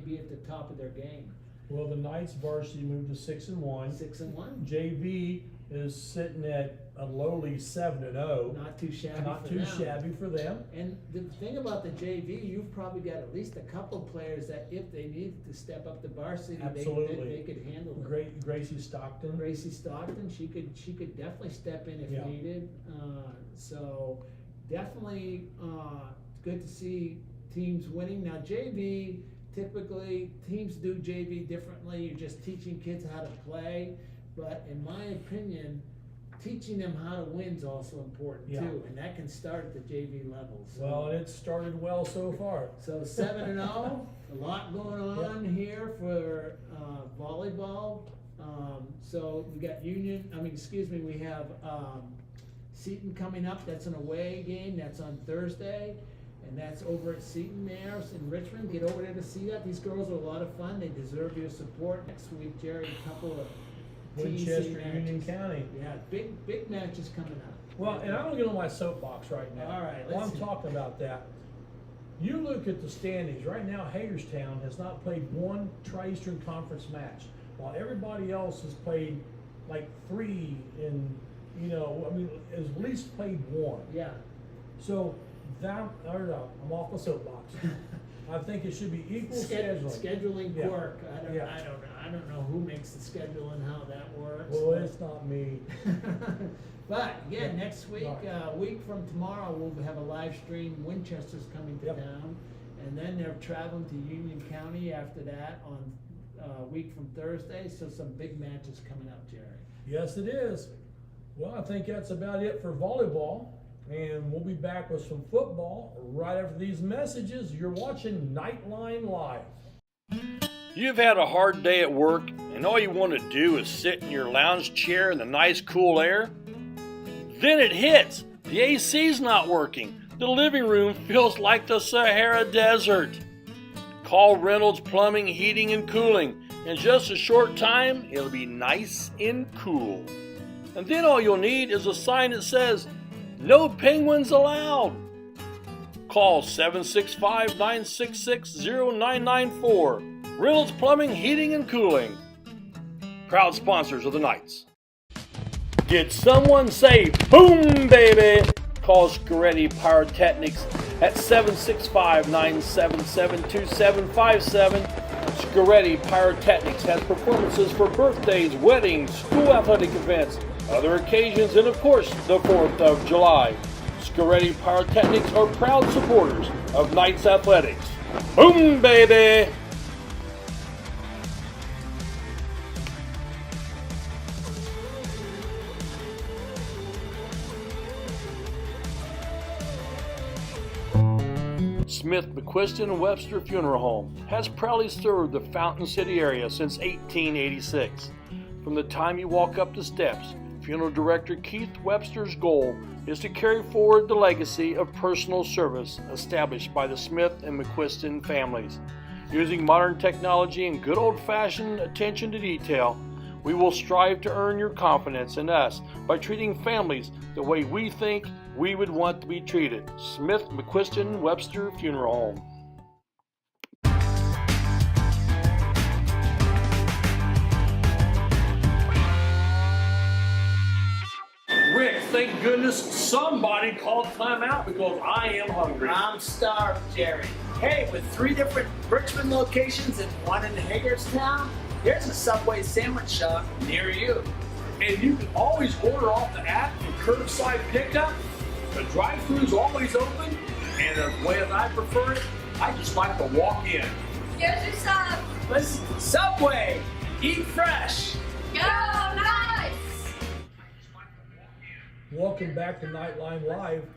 be at the top of their game. Well, the Knights varsity moved to 6-1. 6-1. JV is sitting at a lowly 7-0. Not too shabby. Not for too them. shabby for them. And the thing about the JV, you've probably got at least a couple players that if they needed to step up to varsity, they could handle it. Gracie Stockton. Gracie Stockton, she could definitely step in if Yeah. needed. So definitely it's good to see teams winning. Now JV, typically teams do JV differently. You're just teaching kids how to play, but in my opinion, teaching them how to win is also important too, and that can start at the JV level. So, Well, and it's started well so far. So 7-0, a lot going on here for volleyball. So we got we have Seton coming up. That's an away game. That's on Thursday. And that's over at Seton there in Richmond. Get over there to see that. These girls are a lot of fun. They deserve your support. Next week, Jerry, a couple of Winchester, Union County. Yeah, big matches coming up. Well, and I'm going to get on my soapbox right now. All right, While I'm talking about that, you look at the standings. Right now, Hagerstown has not played one Tri-Eastern Conference match, while everybody else has played like 3 and, has at least played 1. Yeah. So, I'm off the soapbox. I think it should be equal scheduling. Scheduling quirk. I don't know who makes the schedule and how that works. Well, it's not me. But again, next week, a week from tomorrow, we'll have a live stream. Winchester's coming to town, and then they're traveling to Union County after that on a week from Thursday. So some big matches coming up, Jerry. Yes, it is. Well, I think that's about it for volleyball. And we'll be back with some football right after these messages. You're watching Knightline Live. You've had a hard day at work, and all you want to do is sit in your lounge chair in the nice cool air? Then it hits! The AC's not working. The living room feels like the Sahara Desert. Call Reynolds Plumbing, Heating, and Cooling. In just a short time, it'll be nice and cool. And then all you'll need is a sign that says, "No penguins allowed." Call 765-966-0994. Reynolds Plumbing, Heating, and Cooling. Proud sponsors of the Knights. Did someone say boom, baby? Call Scaretti Pyrotechnics at 765-977-2757. Scaretti Pyrotechnics has performances for birthdays, weddings, school athletic events, other occasions, and of course, the 4th of July. Scaretti Pyrotechnics are proud supporters of Knights Athletics. Boom, baby! Smith, McQuiston, and Webster Funeral Home has proudly served the Fountain City area since 1886. From the time you walk up the steps, Funeral Director Keith Webster's goal is to carry forward the legacy of personal service established by the Smith and McQuiston families. Using modern technology and good old-fashioned attention to detail, we will strive to earn your confidence in us by treating families the way we think we would want to be treated. Smith, McQuiston, Webster Funeral Home. Rick, thank goodness somebody called timeout because I am hungry. I'm starved, Jerry. Hey, with 3 different Richmond locations and 1 in Hagerstown, there's a Subway sandwich shop near you. And you can always order off the app for curbside pickup. The drive-thru's always open, and the way that I prefer it, I just like to walk in. Here's your sub. Listen, Subway, eat fresh. Go Knights! Welcome back to Knightline Live.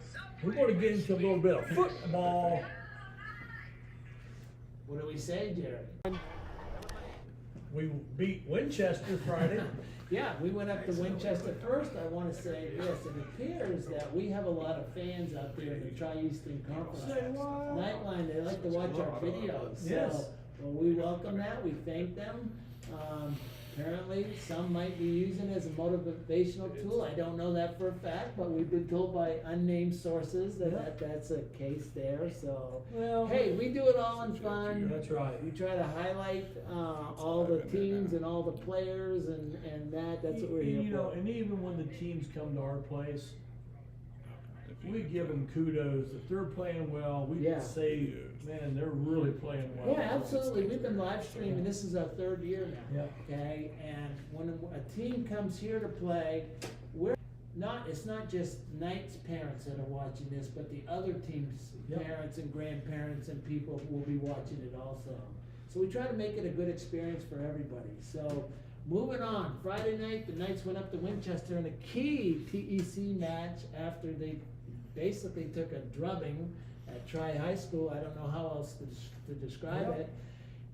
We're going to get into a little bit of football. What do we say, Jerry? We beat Winchester Friday. Yeah, we went up to Winchester first. I want to say this. It appears that we have a lot of fans out there in the Tri-Eastern Conference. Knightline, they like to watch our videos. Yes. So, well, we welcome that. We thank them. Apparently, some might be using it as a motivational tool. I don't know that for a fact, but we've been told by unnamed sources that that's a case there. So, well, hey, we do it all in fun. That's right. We try to highlight all the teams and all the players and that's what we're here for. And even when the teams come to our place, we give them kudos. If they're playing well, we can say, man, they're really playing well. Yeah, absolutely. We've been live streaming. This is our 3rd year now. Yeah. Okay, and when a team comes here to play, it's not just Knights parents that are watching this, but the other teams' parents and grandparents and people will be watching it also. So we try to make it a good experience for everybody. So moving on, Friday night, the Knights went up to Winchester in a key TEC match after they basically took a drubbing at Tri High School. I don't know how else to describe it.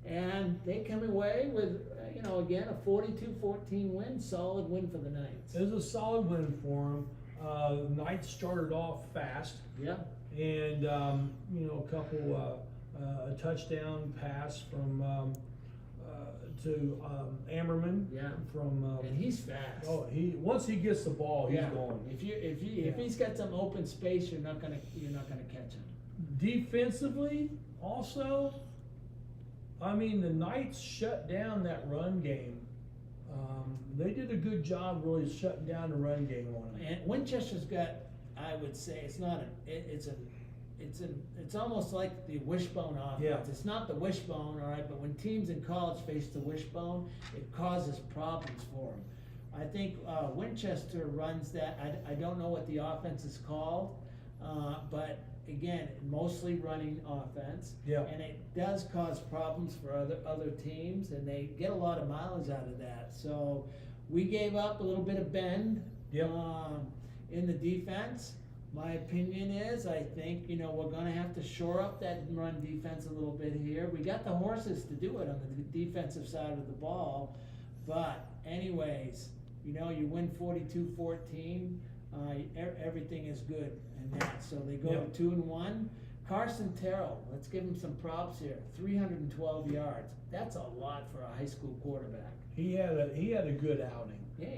And they come away with, again, a 42-14 win, solid win for the Knights. It was a solid win for them. Knights started off fast. Yeah. And, a couple, a touchdown pass from to Ammerman. Yeah. From and he's fast. Oh, once he gets the ball, he's going. If he's got some open space, you're not gonna catch him. Defensively, also, I mean, the Knights shut down that run game. They did a good job really shutting down the run game on them. And Winchester's got, I would say, it's almost like the wishbone offense. Yeah. It's not the wishbone, all right, but when teams in college face the wishbone, it causes problems for them. I think Winchester runs that. I don't know what the offense is called, but again, mostly running offense. Yeah. And it does cause problems for other teams, and they get a lot of mileage out of that. So we gave up a little bit of bend in the defense. My opinion is, I think, we're going to have to shore up that run defense a little bit here. We got the horses to do it on the defensive side of the ball. But anyways, you win 42-14, everything is good in that. So they go to 2-1. Carson Terrell, let's give him some props here. 312 yards. That's a lot for a high school quarterback. He had a good outing. Yeah.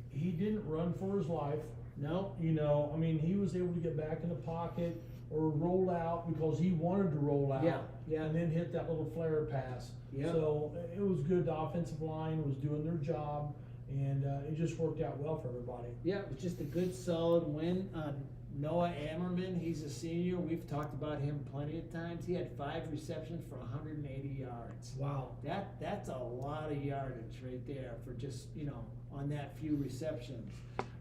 He didn't run for his life. No. He was able to get back in the pocket or roll out because he wanted to roll out. Yeah. And then hit that little flare pass. Yeah. So it was good. The offensive line was doing their job, and it just worked out well for everybody. Yeah, it was just a good, solid win. Noah Ammerman, he's a senior. We've talked about him plenty of times. He had 5 receptions for 180 yards. Wow. That's a lot of yardage right there for just, on that few receptions.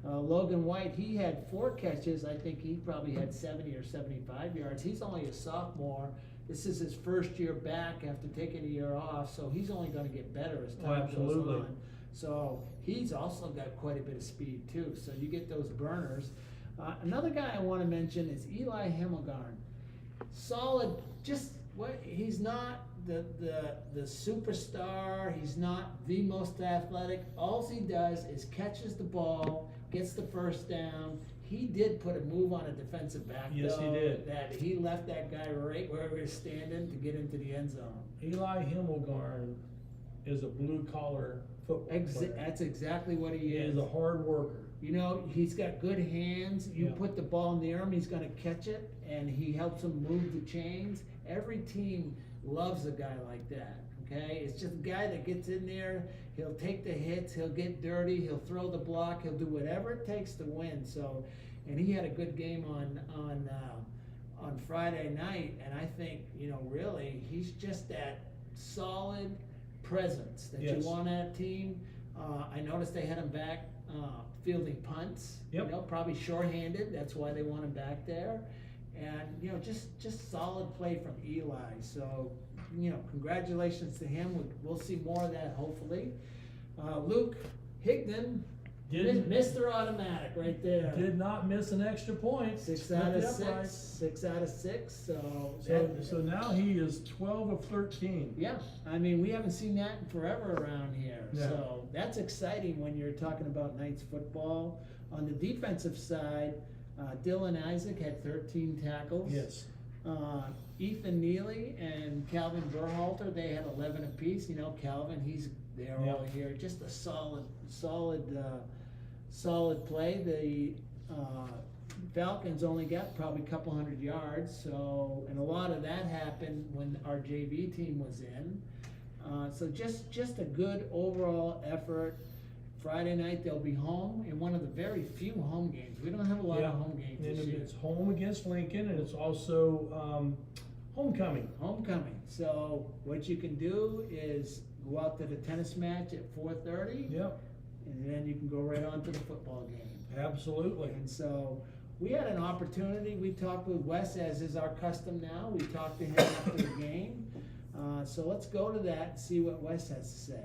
Logan White, he had 4 catches. I think he probably had 70 or 75 yards. He's only a sophomore. This is his first year back after taking a year off, so he's only going to get better as time goes on. So he's also got quite a bit of speed too. So you get those burners. Another guy I want to mention is Eli Himmelgarn. Solid, he's not the superstar, he's not the most athletic. All he does is catches the ball, gets the first down. He did put a move on a defensive back. Yes, he did. That he left that guy right where he was standing to get into the end zone. Eli Himmelgarn is a blue-collar football player. That's exactly what he is. He is a hard worker. He's got good hands. You put the ball near him, he's going to catch it, and he helps him move the chains. Every team loves a guy like that, okay? It's just a guy that gets in there, he'll take the hits, he'll get dirty, he'll throw the block, he'll do whatever it takes to win. So, and he had a good game on Friday night, and I think, really, he's just that solid presence that you want on a team. I noticed they had him back fielding punts, probably shorthanded. That's why they want him back there. And, just solid play from Eli. So, congratulations to him. We'll see more of that, hopefully. Luke Higdon, Mr. Automatic right there. Did not miss an extra point. 6 out of 6. 6 out of 6. So now he is 12 of 13. Yeah, I mean, we haven't seen that in forever around here. Yeah. So that's exciting when you're talking about Knights football. On the defensive side, Dylan Isaac had 13 tackles. Yes. Ethan Neely and Calvin Berhalter, they had 11 apiece. You know, Calvin, he's there all year. Just a solid play. The Falcons only got probably a couple hundred yards, and a lot of that happened when our JV team was in. So just a good overall effort. Friday night they'll be home in one of the very few home games. We don't have a lot of home games this year. It's home against Lincoln, and it's also homecoming. So what you can do is go out to the tennis match at 4:30. Yep. And then you can go right on to the football game. Absolutely. And so we had an opportunity. We talked with Wes, as is our custom now. We talked to him after the game. So let's go to that and see what Wes has to say.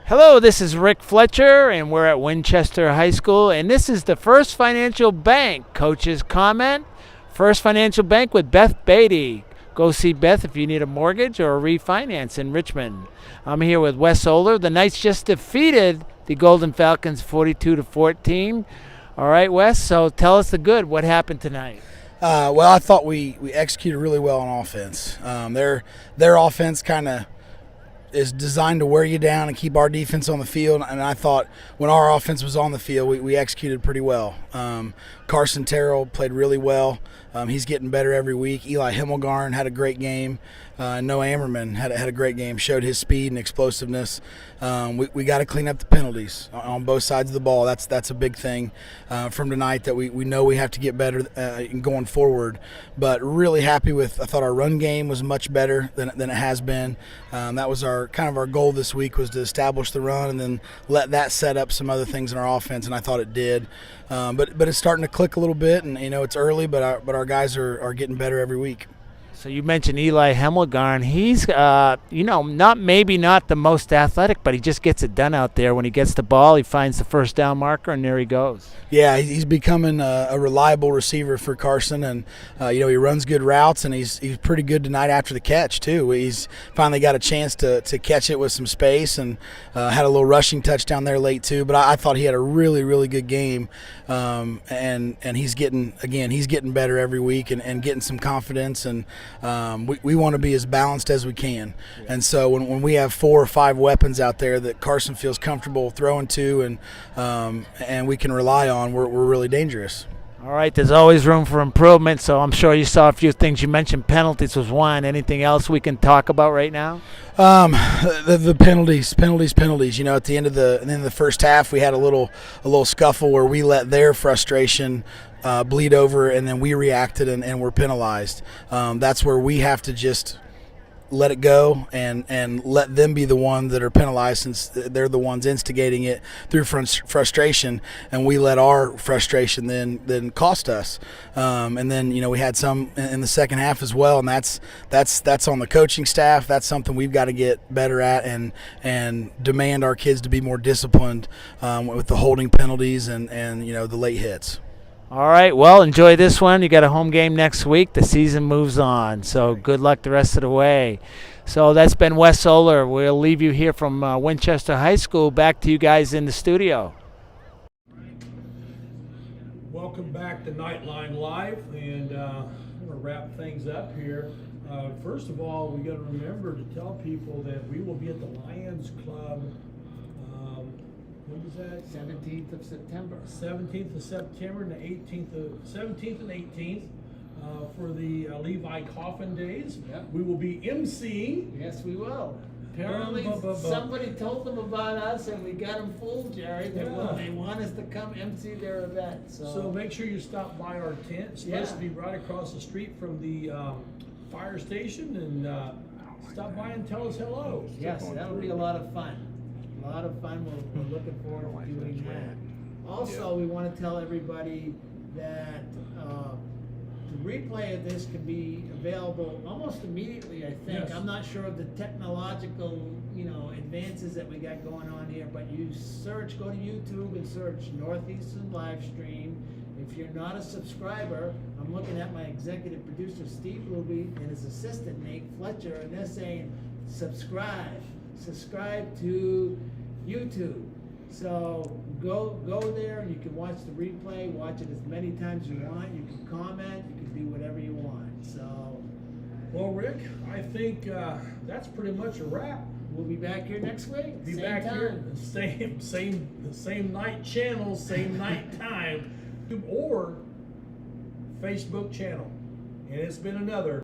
Hello, this is Rick Fletcher, and we're at Winchester High School, and this is the First Financial Bank Coach's Comment. First Financial Bank with Beth Beatty. Go see Beth if you need a mortgage or a refinance in Richmond. I'm here with Wes Oler. The Knights just defeated the Golden Falcons 42-14. All right, Wes, so tell us the good. What happened tonight? Well, I thought we executed really well on offense. Their offense kind of is designed to wear you down and keep our defense on the field, and I thought when our offense was on the field, we executed pretty well. Carson Terrell played really well. He's getting better every week. Eli Himmelgarn had a great game. Noah Ammerman had a great game, showed his speed and explosiveness. We got to clean up the penalties on both sides of the ball. That's a big thing from tonight that we know we have to get better going forward. But really happy with, I thought our run game was much better than it has been. That was our goal this week, was to establish the run and then let that set up some other things in our offense, and I thought it did. But it's starting to click a little bit, and it's early, but our guys are getting better every week. So you mentioned Eli Himmelgarn. He's, not the most athletic, but he just gets it done out there. When he gets the ball, he finds the first down marker, and there he goes. Yeah, he's becoming a reliable receiver for Carson, and he runs good routes, and he's pretty good tonight after the catch too. He's finally got a chance to catch it with some space, and had a little rushing touchdown there late too. But I thought he had a really, really good game, and he's getting better every week and getting some confidence, and we want to be as balanced as we can. And so when we have 4 or 5 weapons out there that Carson feels comfortable throwing to, and we can rely on, we're really dangerous. All right, there's always room for improvement, so I'm sure you saw a few things. You mentioned penalties was one. Anything else we can talk about right now? The penalties. At the end of the first half, we had a little scuffle where we let their frustration bleed over, and then we reacted and were penalized. That's where we have to just let it go and let them be the ones that are penalized, since they're the ones instigating it through frustration, and we let our frustration then cost us. And then we had some in the second half as well, and that's on the coaching staff. That's something we've got to get better at and demand our kids to be more disciplined with the holding penalties and the late hits. All right, well, enjoy this one. You got a home game next week. The season moves on, so good luck the rest of the way. So that's been Wes Oler. We'll leave you here from Winchester High School. Back to you guys in the studio. Welcome back to Knightline Live, and I'm going to wrap things up here. First of all, we got to remember to tell people that we will be at the Lions Club. When is that? 17th of September. 17th of September and the 17th and 18th for the Levi Coffin Days. Yep. We will be emceeing. Yes, we will. Apparently, somebody told them about us, and we got them fooled, Jerry. They want us to come MC their event. So make sure you stop by our tent. It's supposed to be right across the street from the fire station, and stop by and tell us hello. Yes, that'll be a lot of fun. A lot of fun. We're looking forward to doing that. Also, we want to tell everybody that the replay of this can be available almost immediately, I think. Yes. I'm not sure of the technological, advances that we got going on here, but you go to YouTube and search Northeastern Livestream. If you're not a subscriber, I'm looking at my executive producer, Steve Luby, and his assistant, Nate Fletcher, and they're saying, subscribe to YouTube. So go there and you can watch the replay, watch it as many times as you want. You can comment, you can do whatever you want. So, well, Rick, I think that's pretty much a wrap. We'll be back here next week. Be same back time. here, the same night channel, same night time, or Facebook channel. And it's been another